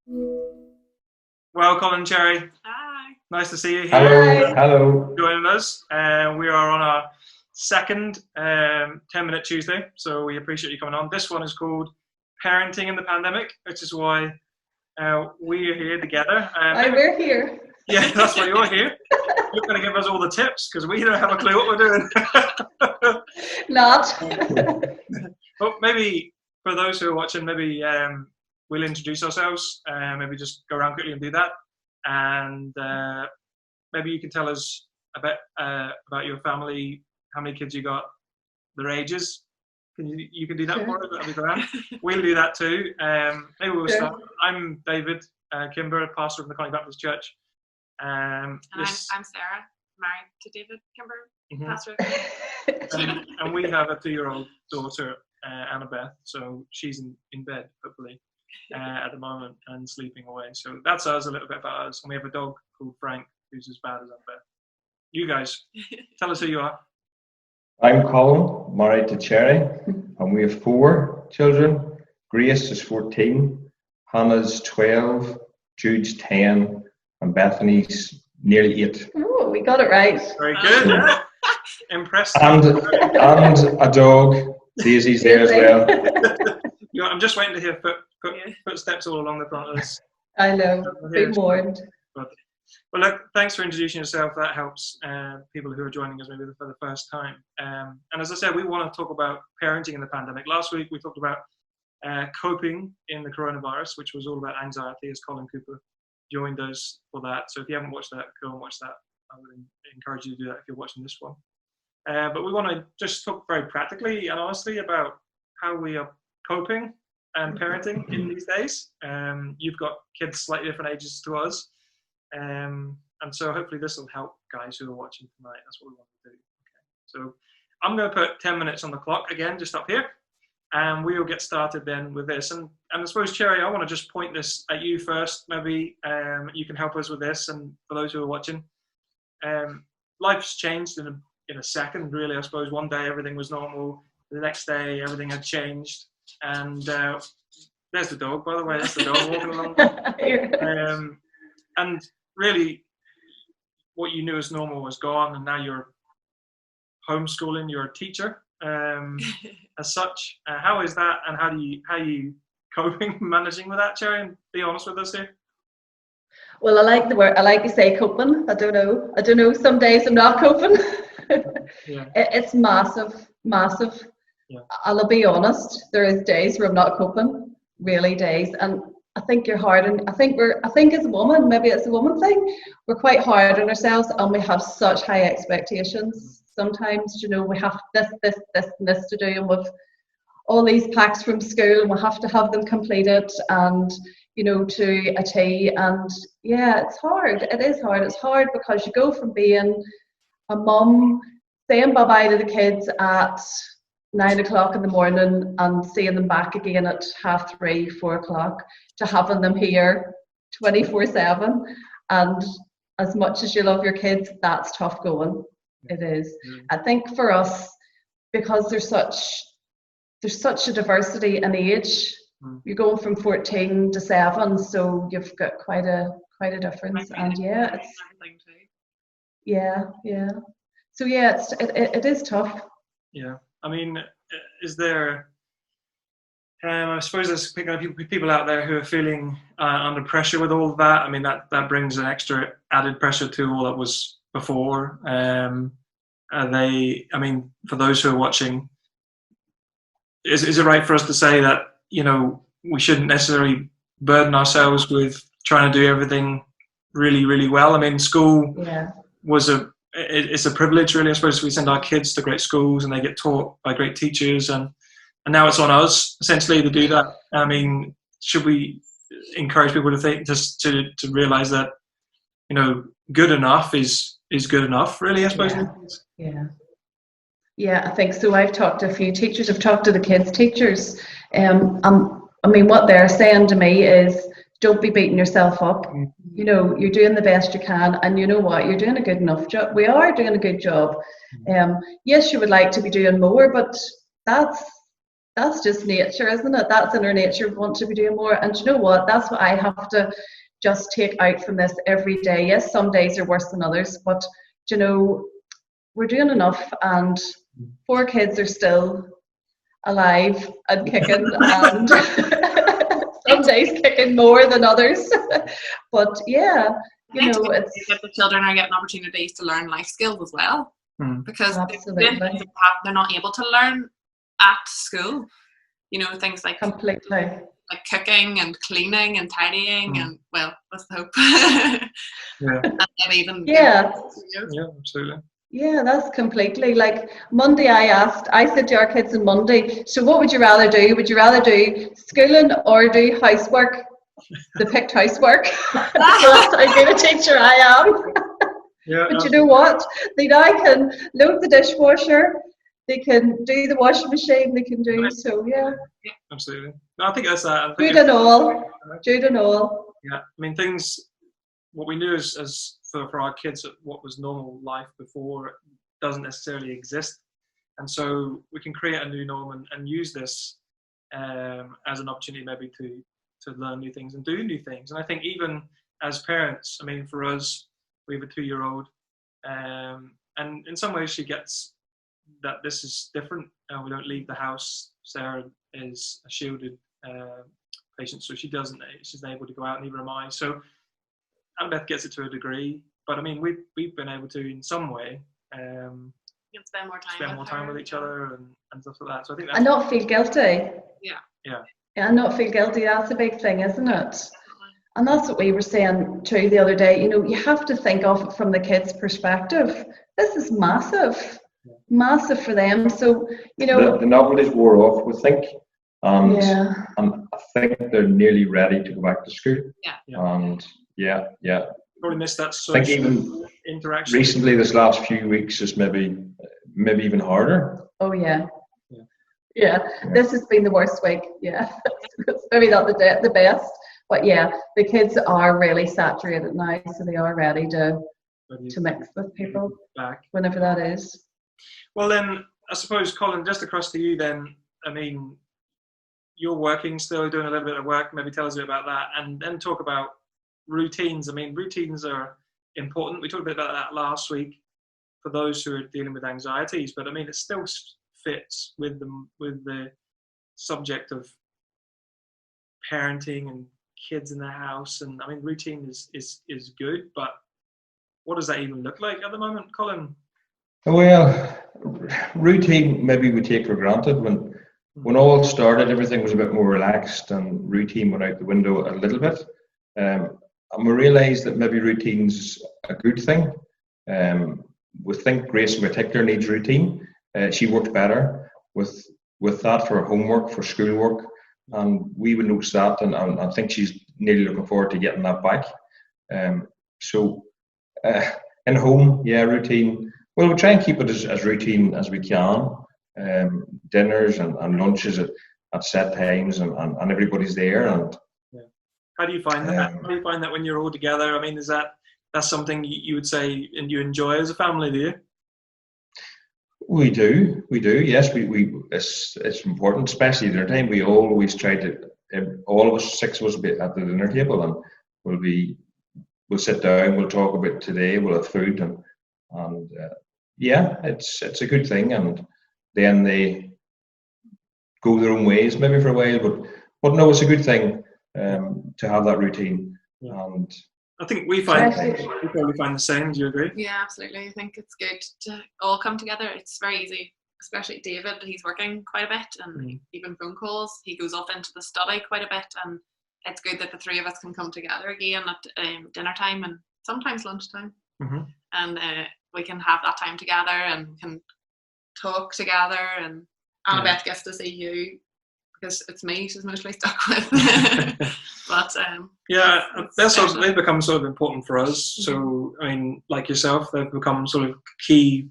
Well, Colin, Cherry, Hi. nice to see you here. Hello, Hi. hello. Joining us. We are on our second 10-minute Tuesday, so we appreciate you coming on. This one is called Parenting in the Pandemic, which is why we are here together. Why we're here. Yeah, that's why you're here. You're going to give us all the tips because we don't have a clue what we're doing. Not. But maybe for those who are watching, maybe we'll introduce ourselves. Maybe just go around quickly and do that. And maybe you can tell us a bit about your family, how many kids you got, their ages. You can do that for us, that'll be grand. We'll do that too. Maybe we'll start. I'm David Kimbers, pastor of the Conways Baptist Church. I'm Sarah, married to David Kimbers, pastor of and we have a 2-year-old daughter, Annabeth, so she's in bed, hopefully, at the moment and sleeping away. So that's us, a little bit about us. And we have a dog called Frank, who's as bad as Annabeth. You guys, tell us who you are. I'm Colin, married to Cherry, and we have 4 children. Grace is 14, Hannah's 12, Jude's 10, and Bethany's nearly 8. Oh, we got it right. Very good. Yeah. Impressive. And a dog, Daisy's there as well. I'm just waiting to hear footsteps all along the front of this. I know, be warned. Well, look, thanks for introducing yourself. That helps people who are joining us maybe for the first time. And as I said, we want to talk about parenting in the pandemic. Last week, we talked about coping in the coronavirus, which was all about anxiety, as Colin Cooper joined us for that. So if you haven't watched that, go and watch that. I would encourage you to do that if you're watching this one. But we want to just talk very practically and honestly about how we are coping and parenting in these days. You've got kids slightly different ages to us. And so hopefully this will help guys who are watching tonight. That's what we want to do. Okay. So I'm going to put 10 minutes on the clock again, just up here. And we'll get started then with this. And I suppose, Cherry, I want to just point this at you first. Maybe you can help us with this. And for those who are watching, life's changed in a second, really. I suppose one day everything was normal. The next day everything had changed. And there's the dog, by the way. That's the dog walking along. And really, what you knew as normal was gone, and now you're homeschooling. You're a teacher, as such. How is that, and how are you coping, managing with that, Cherry? And be honest with us here. Well, I like the word. I like to say coping. I don't know. Some days I'm not coping. Yeah. It's massive. Yeah. I'll be honest. There is days where I'm not coping. Really, days, and I think you're hard, and I think as a woman, maybe it's a woman thing, we're quite hard on ourselves, and we have such high expectations. Sometimes, we have this to do, and we've all these packs from school, and we have to have them completed, and to a T. And yeah, it's hard. It is hard. It's hard because you go from being a mum, saying bye-bye to the kids at 9 o'clock in the morning and seeing them back again at 3:30, 4 o'clock, to having them here 24/7. And as much as you love your kids, that's tough going. It is. I think for us, because there's such a diversity in age, you're going from 14 to 7, so you've got quite a difference. And yeah, it's yeah. So yeah, it is tough. Yeah. I mean, is there, I suppose there's people out there who are feeling under pressure with all of that. I mean, that brings an extra added pressure to all that was before. For those who are watching, is it right for us to say that, we shouldn't necessarily burden ourselves with trying to do everything really, really well? I mean, school it's a privilege, really. I suppose we send our kids to great schools and they get taught by great teachers, and now it's on us essentially to do that. I mean, should we encourage people to think, just to realize that, good enough is good enough, really, I suppose. Yeah, I think so. I've talked to a few teachers. I've talked to the kids' teachers. I mean, what they're saying to me is, don't be beating yourself up. You're doing the best you can, and you know what? You're doing a good enough job. We are doing a good job. Yes, you would like to be doing more, but that's that's just nature, isn't it? That's in our nature. We want to be doing more. And you know what? That's what I have to just take out from this every day. Yes, some days are worse than others, but you know, we're doing enough, and 4 kids are still alive and kicking, and some days kicking more than others. But yeah, you know, it's that the children are getting opportunities to learn life skills as well, because they're not able to learn at school. You know, things like completely, like cooking and cleaning and tidying, and well, that's the hope. And even absolutely. Yeah, that's completely. Like Monday, I said to our kids on Monday, so what would you rather do? Would you rather do schooling or do housework? They picked housework. That's how good a teacher I am. Yeah, but you know what? They now can load the dishwasher, they can do the washing machine, they can do, so yeah. Absolutely. No, I think that's that. Jude and all. Yeah, I mean, what we knew as for our kids, what was normal life before doesn't necessarily exist. And so we can create a new norm and use this as an opportunity maybe to learn new things and do new things. And I think even as parents, I mean, for us, we have a 2-year-old, and in some ways she gets that this is different. We don't leave the house. Sarah is a shielded patient, so she's not able to go out, neither am I. So Annabeth gets it to a degree, but I mean, we've been able to in some way you can spend more time with each other and stuff like that. So I think that's and not feel guilty. Yeah, and not feel guilty. That's a big thing, isn't it? And that's what we were saying too the other day. You know, you have to think of it from the kids' perspective. This is massive for them. So, you know, the novelties wore off, we think, and I think they're nearly ready to go back to school. And probably missed that social interaction. Recently, this last few weeks is maybe even harder. Oh yeah. This has been the worst week. It's maybe not the best, but yeah, the kids are really saturated now, so they are ready to mix with people whenever that is. Well then, I suppose, Colin, just across to you then, I mean, you're working still, doing a little bit of work, maybe tell us a bit about that, and then talk about routines. I mean, routines are important. We talked a bit about that last week for those who are dealing with anxieties, but I mean, it still fits with the subject of parenting and kids in the house. And I mean, routine is good, but what does that even look like at the moment, Colin? Well, routine maybe we take for granted. When all started, everything was a bit more relaxed and routine went out the window a little bit. And we realised that maybe routine's a good thing. We think Grace in particular needs routine. She worked better with that for homework, for schoolwork, and we would notice that, and I think she's nearly looking forward to getting that back. So in home, routine. Well, we'll try and keep it as routine as we can. Dinners and lunches at set times, and everybody's there. And how do you find that? How do you find that when you're all together? I mean, that's something you would say and you enjoy as a family, do you? We do. Yes, we. It's important, especially dinner time. We always try to. All of us, 6 of us, will be at the dinner table, and we'll sit down. We'll talk about today. We'll have food, and it's a good thing. And then they go their own ways, maybe for a while, but no, it's a good thing to have that routine. And I think we probably find the same. Do you agree? Yeah, absolutely. I think it's good to all come together. It's very easy, especially David. He's working quite a bit, and even phone calls. He goes off into the study quite a bit, and it's good that the 3 of us can come together again at dinner time and sometimes lunchtime, and we can have that time together and can talk together. And Annabeth gets to see you, because it's me she's mostly stuck with. But they've become sort of important for us. So I mean, like yourself, they've become sort of key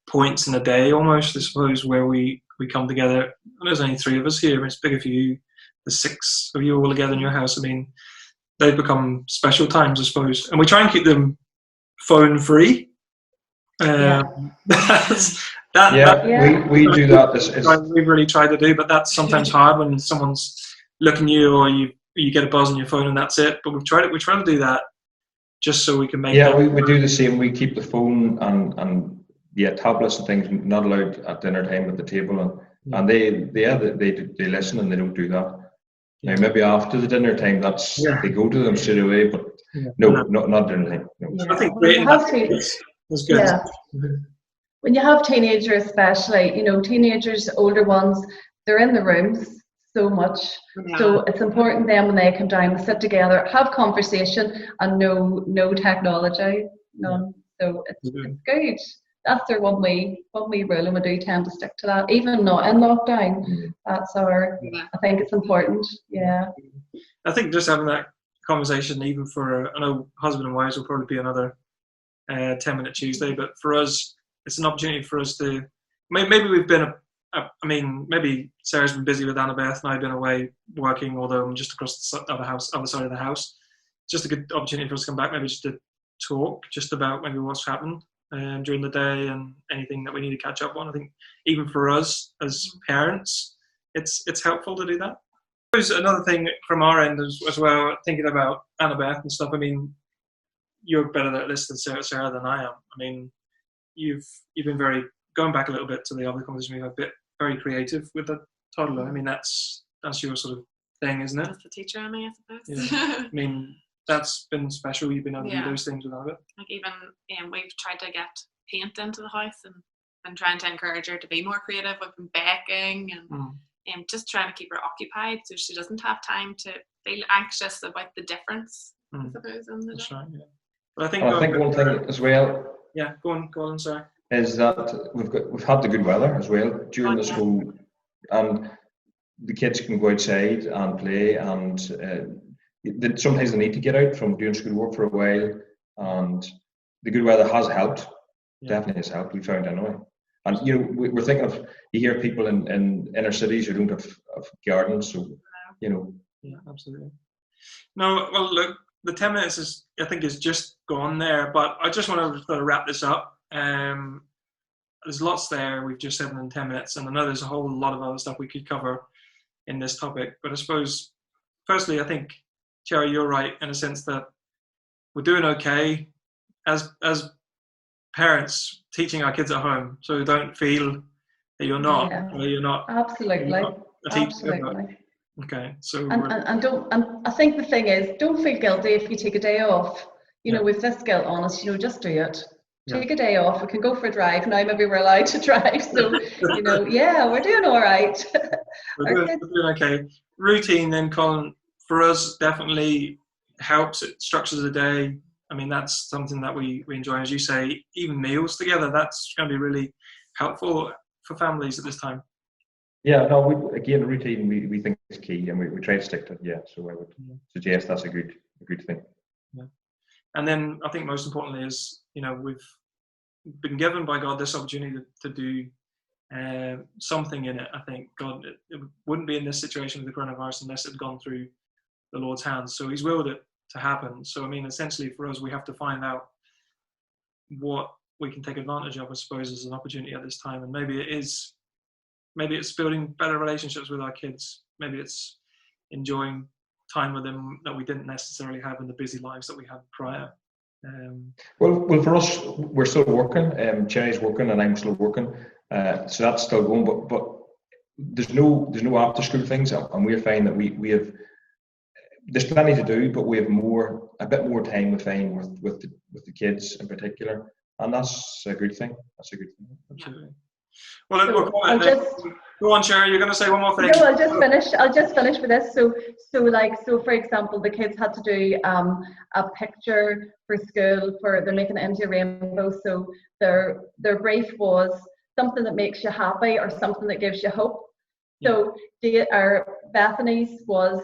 points in a day almost, I suppose, where we come together. And there's only 3 of us here. It's bigger for you. The 6 of you all together in your house. I mean, they've become special times, I suppose. And we try and keep them phone free. We do that. We've really tried to do, but that's sometimes hard when someone's looking at you, or you get a buzz on your phone and that's it. But we try to do that just so we can make. Yeah, we do the same. We keep the phone and tablets and things not allowed at dinner time at the table, and they listen and they don't do that. Now maybe after the dinner time, they go to them straight away, but not dinner time. No. Yeah. I think that's good. Yeah. When you have teenagers, especially, teenagers, older ones, they're in the rooms so much. Yeah. So it's important then when they come down, we sit together, have conversation, and no technology, none. So it's good. That's their one wee rule, and we do tend to stick to that, even not in lockdown. That's I think it's important. Yeah. I think just having that conversation, even I know husband and wives will probably be another 10-minute Tuesday, but for us, it's an opportunity for us to, maybe we've been, maybe Sarah's been busy with Annabeth and I've been away working, although I'm just across the other side of the house. Just a good opportunity for us to come back, maybe just to talk just about maybe what's happened during the day and anything that we need to catch up on. I think even for us as parents, it's helpful to do that. There's another thing from our end as well, thinking about Annabeth and stuff. You're better at this than Sarah than I am. You've been going back a little bit to the other conversation we've had, very creative with the toddler. That's your sort of thing, isn't it? That's the teacher in me, I suppose. Yeah. That's been special. You've been able to do those things without it. Like even we've tried to get paint into the house and trying to encourage her to be more creative. We've been baking and just trying to keep her occupied so she doesn't have time to feel anxious about the difference, I suppose, in the day. That's right, yeah. But I think one thing as well. Yeah, go on, sorry. Is that we've had the good weather as well during this whole, and the kids can go outside and play, and sometimes they need to get out from doing schoolwork for a while, and the good weather has helped. Definitely has helped. We found anyway. And we're thinking of, you hear people in inner cities who don't have gardens, so Yeah, absolutely. No, well look, the 10 minutes is just gone there, but I just want to sort of wrap this up. There's lots there. We've just said in 10 minutes, and I know there's a whole lot of other stuff we could cover in this topic. But I suppose, firstly, I think, Cherry, you're right in a sense that we're doing okay as parents teaching our kids at home, so we don't feel that you're not, or you're not. Absolutely. You're not a teacher. Absolutely. Okay, so and I think the thing is, don't feel guilty if you take a day off. With this guilt on us, just do it. Take a day off. We can go for a drive now. Maybe we're allowed to drive, so we're doing all right. We're doing okay. Routine, then, Colin, for us definitely helps. It structures the day. That's something that we enjoy. As you say, even meals together, that's going to be really helpful for families at this time. Yeah, no, routine we think is key, and we try to stick to it. Yeah, so I would suggest that's a good thing. Yeah, and then I think most importantly is we've been given by God this opportunity to do something in it. I think God it wouldn't be in this situation with the coronavirus unless it had gone through the Lord's hands. So He's willed it to happen. So essentially for us, we have to find out what we can take advantage of, I suppose, as an opportunity at this time, and maybe it's building better relationships with our kids. Maybe it's enjoying time with them that we didn't necessarily have in the busy lives that we had prior. Well, for us, we're still working. Cherry's working, and I'm still working. So that's still going. But there's no after school things, and we're finding that we have. There's plenty to do, but we have a bit more time with the kids in particular, and that's a good thing. Absolutely. Well, go on, Sherry. You're going to say one more thing. No, I'll just finish with this. So for example, the kids had to do a picture for school. They're making it into a rainbow. So their brief was something that makes you happy or something that gives you hope. So Bethany's was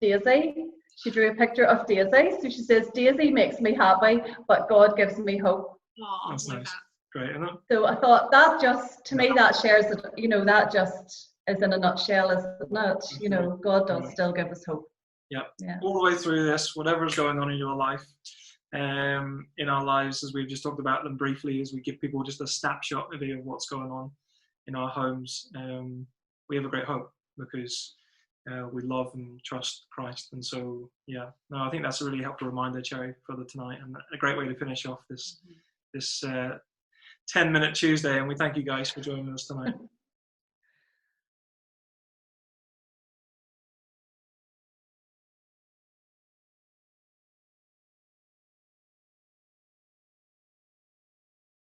Daisy. She drew a picture of Daisy. So she says, Daisy makes me happy, but God gives me hope. Oh, that's nice. Great, isn't it? So I thought that just, to me, that shares it, that just is in a nutshell, isn't it? God does still give us hope. Yeah. All the way through this, whatever's going on in your life, in our lives, as we've just talked about them briefly, as we give people just a snapshot of what's going on in our homes. We have a great hope because we love and trust Christ. And so, yeah, no, I think that's a really helpful reminder, Cherry, for tonight, and a great way to finish off this 10-minute Tuesday. And we thank you guys for joining us tonight.